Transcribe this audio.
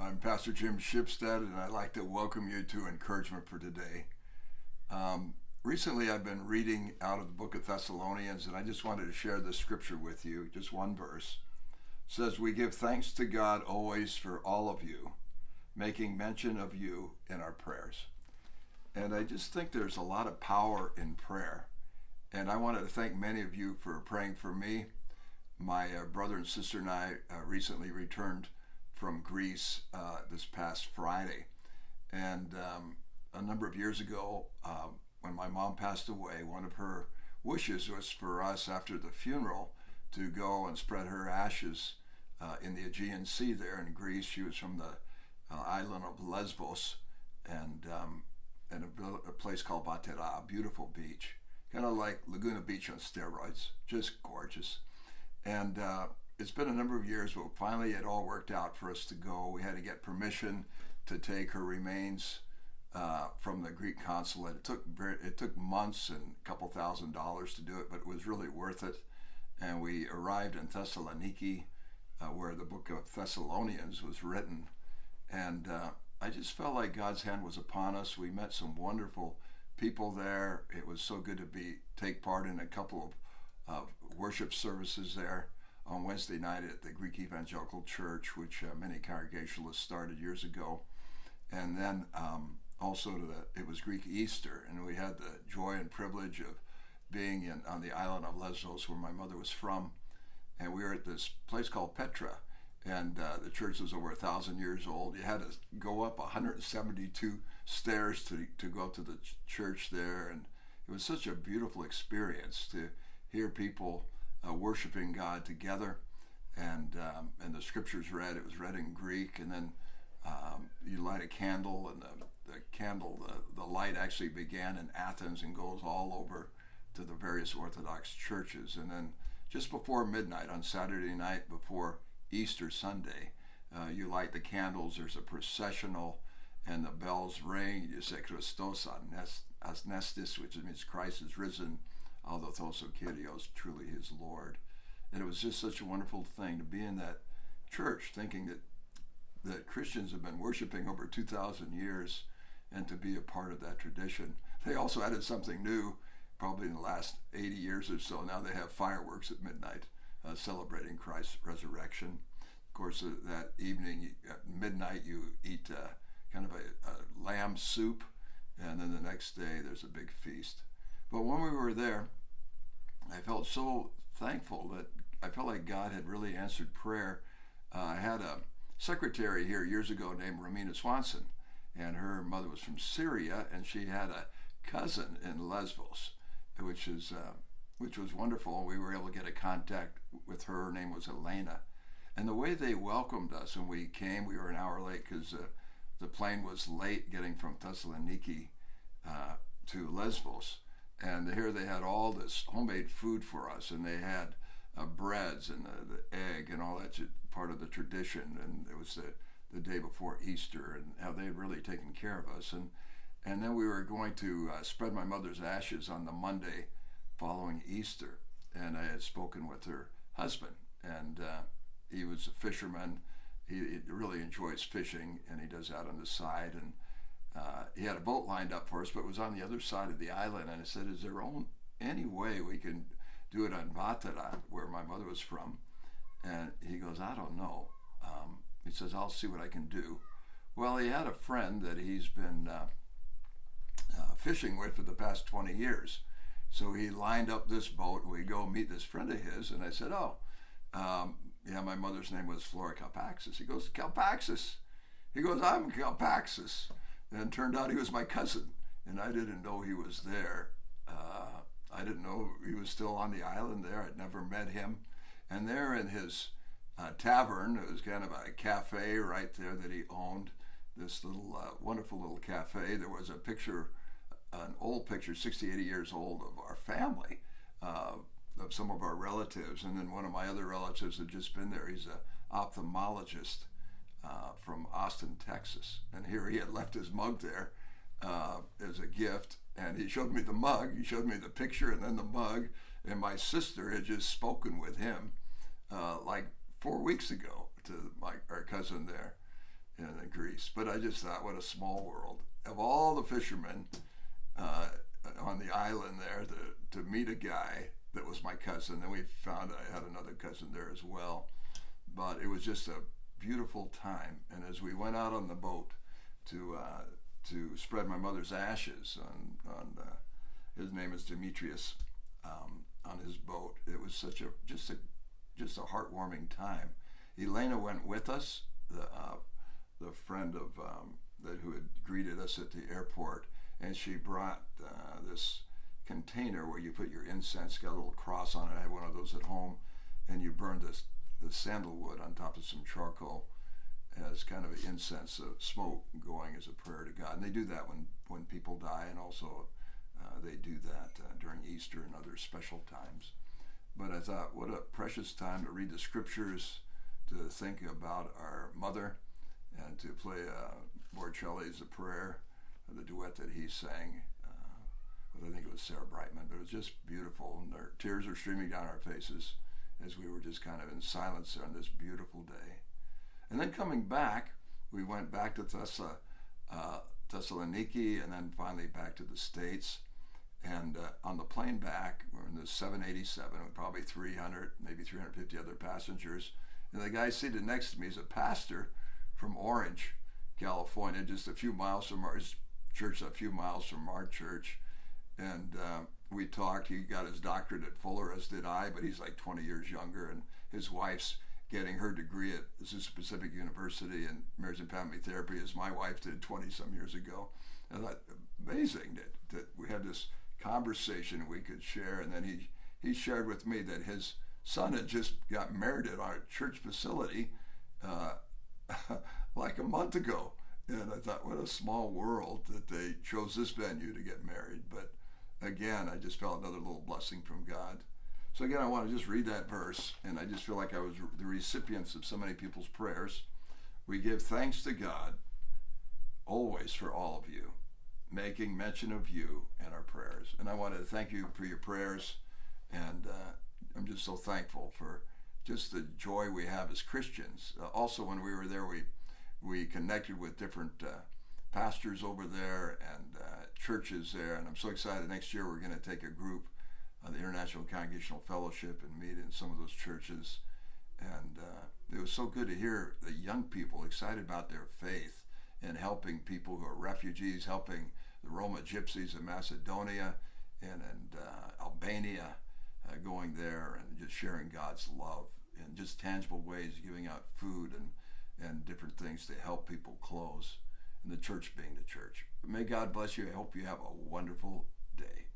I'm Pastor Jim Shipstead, and I'd like to welcome you to Encouragement for Today. Recently, I've been reading out of the book of Thessalonians, and I just wanted to share this scripture with you, just one verse. It says, "We give thanks to God always for all of you, making mention of you in our prayers." And I just think there's a lot of power in prayer. And I wanted to thank many of you for praying for me. My brother and sister and I recently returned from Greece this past Friday. And a number of years ago, when my mom passed away, one of her wishes was for us after the funeral to go and spread her ashes in the Aegean Sea there in Greece. She was from the island of Lesbos and a place called Vatera, a beautiful beach, kind of like Laguna Beach on steroids, just gorgeous. And it's been a number of years, but finally it all worked out for us to go. We had to get permission to take her remains from the Greek consulate. It took months and a couple $1,000s to do it, but it was really worth it. And we arrived in Thessaloniki, where the book of Thessalonians was written. And I just felt like God's hand was upon us. We met some wonderful people there. It was so good to take part in a couple of worship services there on Wednesday night at the Greek Evangelical Church, which many Congregationalists started years ago. And then also it was Greek Easter, and we had the joy and privilege of being on the island of Lesbos, where my mother was from. And we were at this place called Petra, and the church was over 1,000 years old. You had to go up 172 stairs to go up to the church there, and it was such a beautiful experience to hear people worshiping God together, and the scriptures read. It was read in Greek, and then you light a candle, and the light actually began in Athens and goes all over to the various Orthodox churches. And then just before midnight on Saturday night, before Easter Sunday, you light the candles. There's a processional, and the bells ring. You say Christos Anastastis, which means Christ is risen. Aldothos Kyrios, truly his Lord. And it was just such a wonderful thing to be in that church, thinking that Christians have been worshiping over 2,000 years, and to be a part of that tradition. They also added something new, probably in the last 80 years or so. Now they have fireworks at midnight, celebrating Christ's resurrection. Of course, that evening at midnight you eat kind of a lamb soup, and then the next day there's a big feast. But when we were there, I felt so thankful that I felt like God had really answered prayer. I had a secretary here years ago named Romina Swanson, and her mother was from Syria, and she had a cousin in Lesbos, which was wonderful. We were able to get a contact with her. Her name was Elena. And the way they welcomed us when we came, we were an hour late because the plane was late getting from Thessaloniki to Lesbos. And here they had all this homemade food for us, and they had breads and the egg and all that part of the tradition. And it was the day before Easter, and how they had really taken care of us. And then we were going to spread my mother's ashes on the Monday following Easter. And I had spoken with her husband, and he was a fisherman. He really enjoys fishing, and he does that on the side. And he had a boat lined up for us, but it was on the other side of the island. And I said, is there any way we can do it on Vatera, where my mother was from? And he goes, I don't know. He says, I'll see what I can do. Well, he had a friend that he's been fishing with for the past 20 years. So he lined up this boat, and we go meet this friend of his. And I said, yeah, my mother's name was Flora Kalpaxis. He goes, Kalpaxis. He goes, I'm Kalpaxis. And it turned out he was my cousin, and I didn't know he was there. I didn't know he was still on the island there. I'd never met him. And there in his tavern, it was kind of a cafe right there that he owned, this little wonderful little cafe. There was a picture, an old picture, 60, 80 years old, of our family, of some of our relatives. And then one of my other relatives had just been there. He's an ophthalmologist from Austin, Texas. And here he had left his mug there as a gift. And he showed me the mug, he showed me the picture and then the mug. And my sister had just spoken with him like 4 weeks ago to our cousin there. in Greece. But I just thought, what a small world. Of all the fishermen uh, on the island there, to meet a guy that was my cousin. Then we found I had another cousin there as well. But it was just a beautiful time. And as we went out on the boat to spread my mother's ashes on his name is Demetrius, on his boat, it was such a just a heartwarming time. Elena went with us, the friend of who had greeted us at the airport, and she brought this container where you put your incense, got a little cross on it. I had one of those at home, and you burned the sandalwood on top of some charcoal as kind of an incense smoke going as a prayer to God. And they do that when people die, and also they do that during Easter and other special times. But I thought, what a precious time to read the scriptures, to think about our mother, and to play Borcelli's A Prayer, the duet that he sang with, I think it was Sarah Brightman. But it was just beautiful, and our tears are streaming down our faces as we were just kind of in silence on this beautiful day. And then coming back, we went back to Thessaloniki, and then finally back to the States. And on the plane back, we're in the 787 with probably 300, maybe 350 other passengers. And the guy seated next to me is a pastor from Orange, California, just a few miles from our church, a few miles from our church. And we talked. He got his doctorate at Fuller, as did I, but he's like 20 years younger. And his wife's getting her degree at Azusa Pacific University in marriage and family therapy, as my wife did 20-some years ago. And I thought, amazing that we had this conversation we could share. And then he shared with me that his son had just got married at our church facility like a month ago. And I thought, what a small world that they chose this venue to get married. But again, I just felt another little blessing from God. So again, I want to just read that verse, and I just feel like I was the recipients of so many people's prayers. We give thanks to God always for all of you, making mention of you in our prayers. And I want to thank you for your prayers, and I'm just so thankful for just the joy we have as Christians. Also, when we were there, we connected with different pastors over there and churches there, and I'm so excited. Next year we're going to take a group, the International Congregational Fellowship, and meet in some of those churches. And it was so good to hear the young people excited about their faith and helping people who are refugees, helping the Roma gypsies in Macedonia and Albania, going there and just sharing God's love in just tangible ways, giving out food and different things to help people close, and the church being the church. But may God bless you. I hope you have a wonderful day.